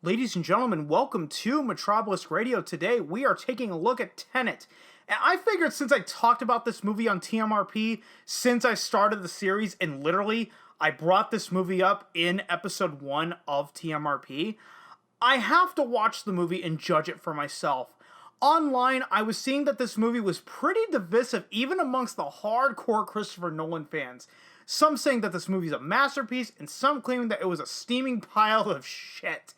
Ladies and gentlemen, welcome to Metropolis Radio. Today we are taking a look at Tenet. And I figured since I talked about this movie on TMRP since I started the series, and literally I brought this movie up in episode 1 of TMRP, I have to watch the movie and judge it for myself. Online, I was seeing that this movie was pretty divisive even amongst the hardcore Christopher Nolan fans. Some saying that this movie is a masterpiece, and some claiming that it was a steaming pile of shit.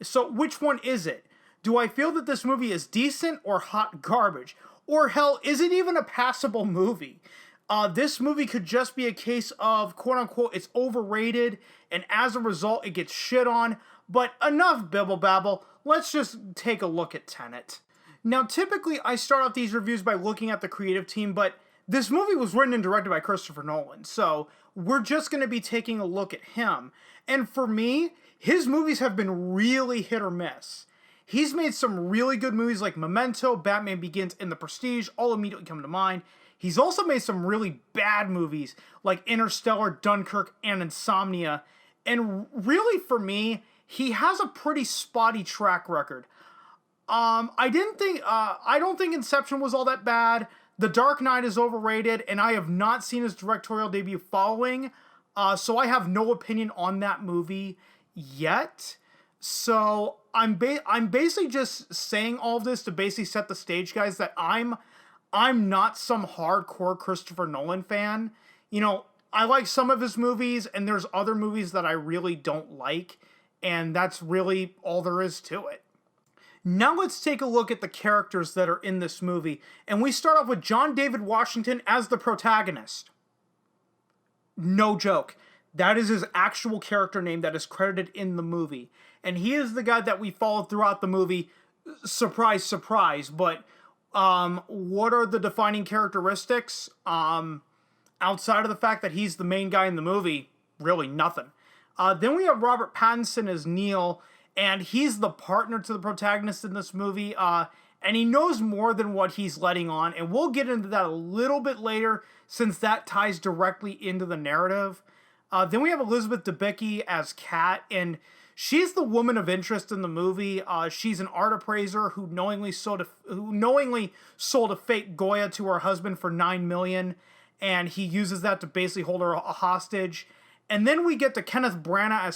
So which one is it? Do I feel that this movie is decent or hot garbage? Or hell, is it even a passable movie? This movie could just be a case of, quote-unquote, it's overrated, and as a result, it gets shit on. But enough bibble babble, let's just take a look at Tenet. Now, typically, I start off these reviews by looking at the creative team, but this movie was written and directed by Christopher Nolan, so we're just going to be taking a look at him. And for me, his movies have been really hit or miss. He's made some really good movies like Memento, Batman Begins, and The Prestige, all immediately come to mind. He's also made some really bad movies like Interstellar, Dunkirk, and Insomnia. And really, for me, he has a pretty spotty track record. I don't think Inception was all that bad. The Dark Knight is overrated, and I have not seen his directorial debut following, so I have no opinion on that movie yet. So I'm basically just saying all of this to basically set the stage, guys, that I'm not some hardcore Christopher Nolan fan. You know, I like some of his movies, and there's other movies that I really don't like, and that's really all there is to it. Now let's take a look at the characters that are in this movie, and we start off with John David Washington as the protagonist. No joke. That is his actual character name that is credited in the movie. And he is the guy that we follow throughout the movie. Surprise, surprise. But what are the defining characteristics? Outside of the fact that he's the main guy in the movie, really nothing. Then we have Robert Pattinson as Neil, and he's the partner to the protagonist in this movie. And he knows more than what he's letting on. And we'll get into that a little bit later, since that ties directly into the narrative. Then we have Elizabeth Debicki as Kat, and she's the woman of interest in the movie. She's an art appraiser who knowingly sold a fake Goya to her husband for $9 million, and he uses that to basically hold her a hostage. And then we get to Kenneth Branagh as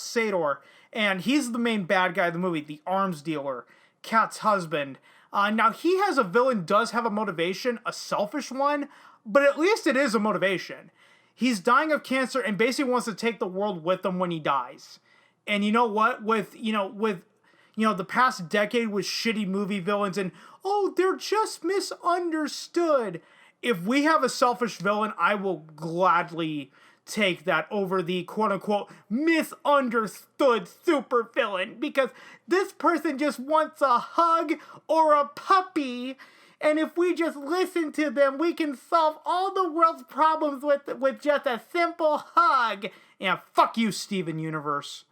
Sador, and he's the main bad guy of the movie, the arms dealer, Kat's husband. Now, he has a villain, does have a motivation, a selfish one, but at least it is a motivation. He's dying of cancer and basically wants to take the world with him when he dies. And you know what? With the past decade with shitty movie villains and, oh, they're just misunderstood. If we have a selfish villain, I will gladly take that over the quote-unquote misunderstood super villain, because this person just wants a hug or a puppy. And if we just listen to them, we can solve all the world's problems with just a simple hug. Yeah, fuck you, Steven Universe.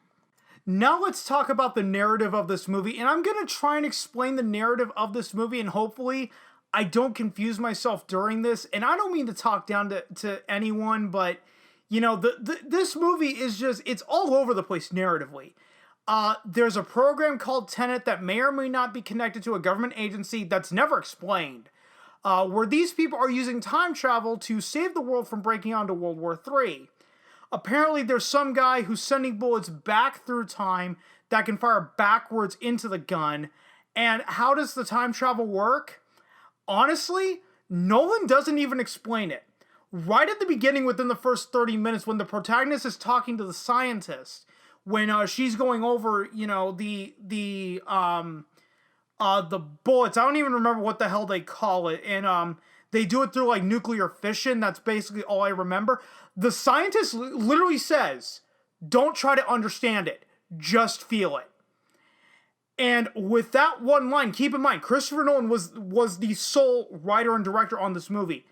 Now let's talk about the narrative of this movie. And I'm going to try and explain the narrative of this movie, and hopefully I don't confuse myself during this. And I don't mean to talk down to anyone, but, you know, this movie is just, it's all over the place narratively. There's a program called Tenet that may or may not be connected to a government agency that's never explained, where these people are using time travel to save the world from breaking on to World War III. Apparently, there's some guy who's sending bullets back through time that can fire backwards into the gun. And how does the time travel work? Honestly, Nolan doesn't even explain it. Right at the beginning, within the first 30 minutes, when the protagonist is talking to the scientist, when she's going over, you know, the bullets, I don't even remember what the hell they call it, and they do it through like nuclear fission. That's basically all I remember. The scientist literally says, "Don't try to understand it, just feel it." And with that one line, keep in mind, Christopher Nolan was the sole writer and director on this movie.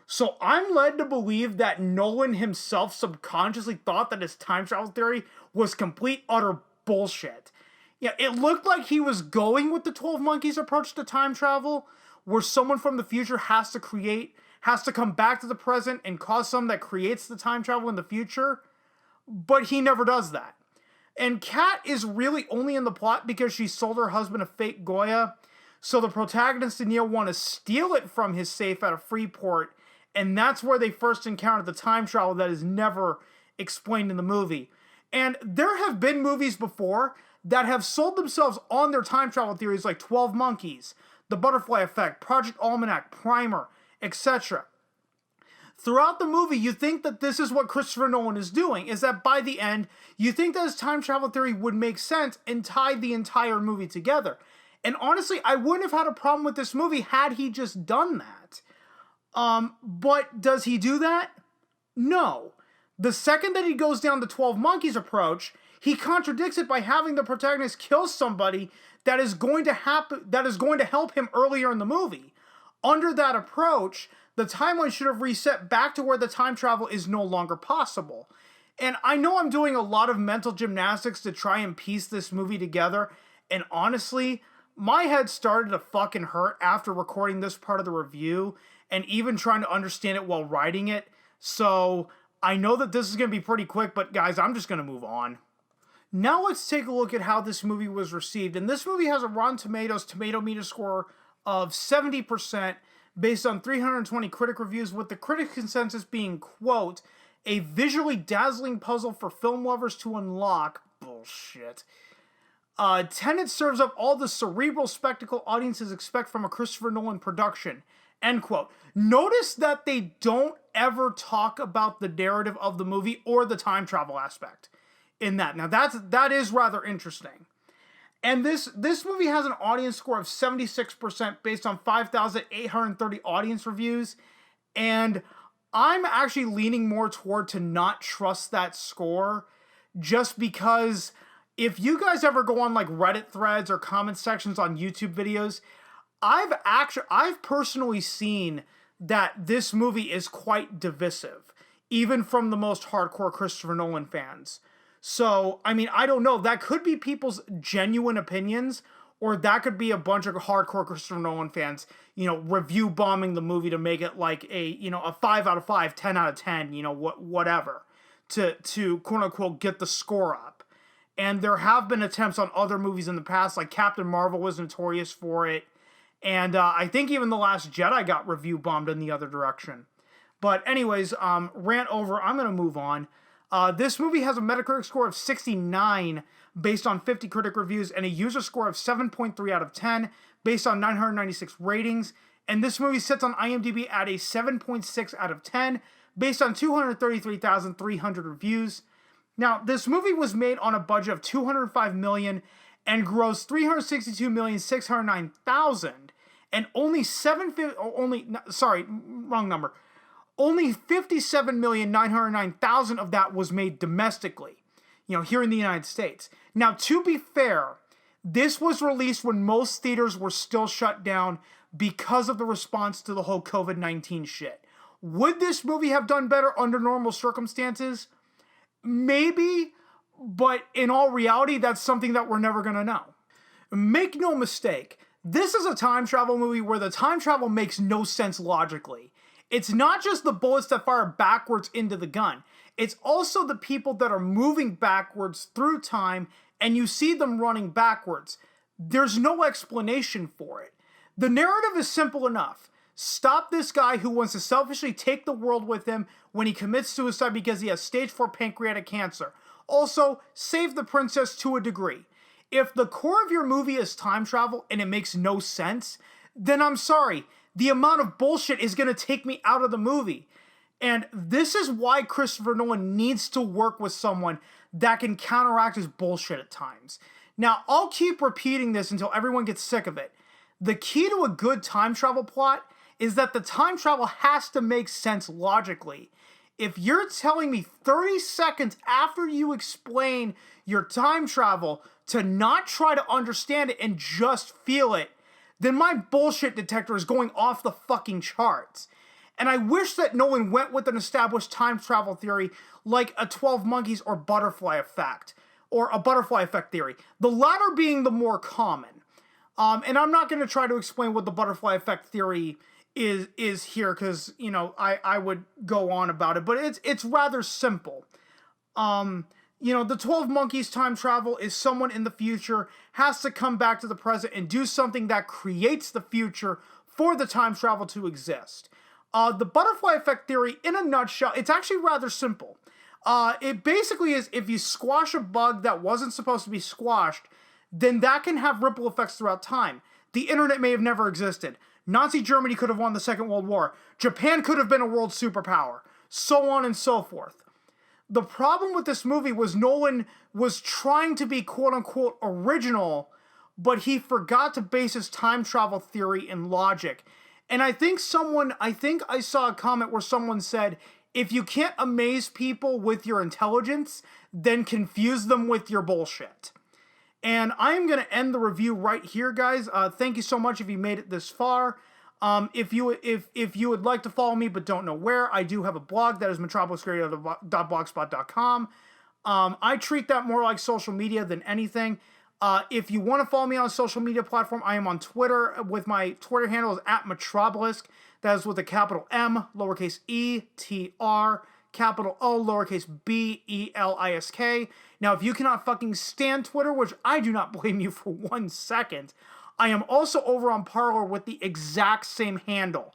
So I'm led to believe that Nolan himself subconsciously thought that his time travel theory was complete, utter bullshit. Yeah, it looked like he was going with the 12 Monkeys approach to time travel, where someone from the future has to come back to the present and cause something that creates the time travel in the future, but he never does that. And Kat is really only in the plot because she sold her husband a fake Goya. So the protagonist and Neil want to steal it from his safe at a Freeport. And that's where they first encountered the time travel that is never explained in the movie. And there have been movies before that have sold themselves on their time travel theories, like 12 Monkeys, The Butterfly Effect, Project Almanac, Primer, etc. Throughout the movie, you think that this is what Christopher Nolan is doing, is that by the end, you think that his time travel theory would make sense and tie the entire movie together. And honestly, I wouldn't have had a problem with this movie had he just done that. But does he do that? No. The second that he goes down the 12 Monkeys approach, he contradicts it by having the protagonist kill somebody that is going to help him earlier in the movie. Under that approach, the timeline should have reset back to where the time travel is no longer possible. And I know I'm doing a lot of mental gymnastics to try and piece this movie together, and honestly, my head started to fucking hurt after recording this part of the review, and even trying to understand it while writing it. So I know that this is going to be pretty quick, but guys, I'm just going to move on. Now let's take a look at how this movie was received. And this movie has a Rotten Tomatoes tomato meter score of 70% based on 320 critic reviews, with the critic consensus being, quote, a visually dazzling puzzle for film lovers to unlock. Bullshit. Tenet serves up all the cerebral spectacle audiences expect from a Christopher Nolan production. End quote. Notice that they don't ever talk about the narrative of the movie or the time travel aspect in that. Now that is rather interesting. And this movie has an audience score of 76% based on 5,830 audience reviews. And I'm actually leaning more toward to not trust that score, just because if you guys ever go on like Reddit threads or comment sections on YouTube videos, I've personally seen that this movie is quite divisive, even from the most hardcore Christopher Nolan fans. So, I mean, I don't know. That could be people's genuine opinions, or that could be a bunch of hardcore Christopher Nolan fans, review bombing the movie to make it like a 5 out of 5, 10 out of 10, whatever, to quote unquote get the score up. And there have been attempts on other movies in the past, like Captain Marvel was notorious for it. And I think even The Last Jedi got review bombed in the other direction. But anyways, rant over, I'm going to move on. This movie has a Metacritic score of 69 based on 50 critic reviews and a user score of 7.3 out of 10 based on 996 ratings. And this movie sits on IMDb at a 7.6 out of 10 based on 233,300 reviews. Now, this movie was made on a budget of $205 million and grossed $362,609,000, and only only $57,909,000 of that was made domestically, here in the United States. Now, to be fair, this was released when most theaters were still shut down because of the response to the whole COVID-19 shit. Would this movie have done better under normal circumstances? Maybe, but in all reality, that's something that we're never going to know. Make no mistake, this is a time travel movie where the time travel makes no sense logically. It's not just the bullets that fire backwards into the gun. It's also the people that are moving backwards through time and you see them running backwards. There's no explanation for it. The narrative is simple enough. Stop this guy who wants to selfishly take the world with him when he commits suicide because he has stage 4 pancreatic cancer. Also, save the princess to a degree. If the core of your movie is time travel and it makes no sense, then I'm sorry. The amount of bullshit is going to take me out of the movie. And this is why Christopher Nolan needs to work with someone that can counteract his bullshit at times. Now, I'll keep repeating this until everyone gets sick of it. The key to a good time travel plot is that the time travel has to make sense logically. If you're telling me 30 seconds after you explain your time travel to not try to understand it and just feel it, then my bullshit detector is going off the fucking charts. And I wish that Nolan went with an established time travel theory like a 12 Monkeys or butterfly effect, or a butterfly effect theory. The latter being the more common. And I'm not going to try to explain what the butterfly effect theory is here, because I would go on about it, but it's rather simple. the 12 Monkeys time travel is someone in the future has to come back to the present and do something that creates the future for the time travel to exist. The butterfly effect theory, in a nutshell, it's actually rather simple. It basically is if you squash a bug that wasn't supposed to be squashed, then that can have ripple effects throughout time. The internet may have never existed. Nazi Germany could have won the Second World War. Japan could have been a world superpower. So on and so forth. The problem with this movie was Nolan was trying to be quote-unquote original, but he forgot to base his time travel theory in logic. And I think I saw a comment where someone said, if you can't amaze people with your intelligence, then confuse them with your bullshit. And I am going to end the review right here, guys. Thank you so much if you made it this far. If you would like to follow me but don't know where, I do have a blog that is metropolisradio.blogspot.com. I treat that more like social media than anything. If you want to follow me on a social media platform, I am on Twitter with my Twitter handle is @Metropolisk. That is with a capital M, lowercase e, T-R, capital O, lowercase B-E-L-I-S-K. Now, if you cannot fucking stand Twitter, which I do not blame you for 1 second, I am also over on Parler with the exact same handle.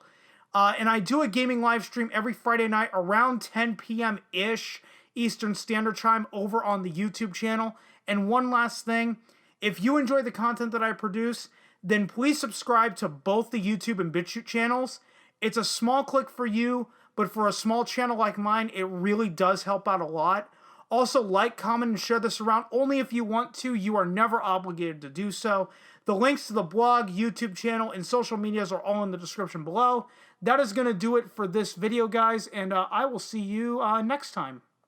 And I do a gaming live stream every Friday night around 10 p.m.-ish Eastern Standard Time over on the YouTube channel. And one last thing, if you enjoy the content that I produce, then please subscribe to both the YouTube and BitChute channels. It's a small click for you, but for a small channel like mine, it really does help out a lot. Also, like, comment, and share this around only if you want to. You are never obligated to do so. The links to the blog, YouTube channel, and social medias are all in the description below. That is going to do it for this video, guys, and I will see you next time.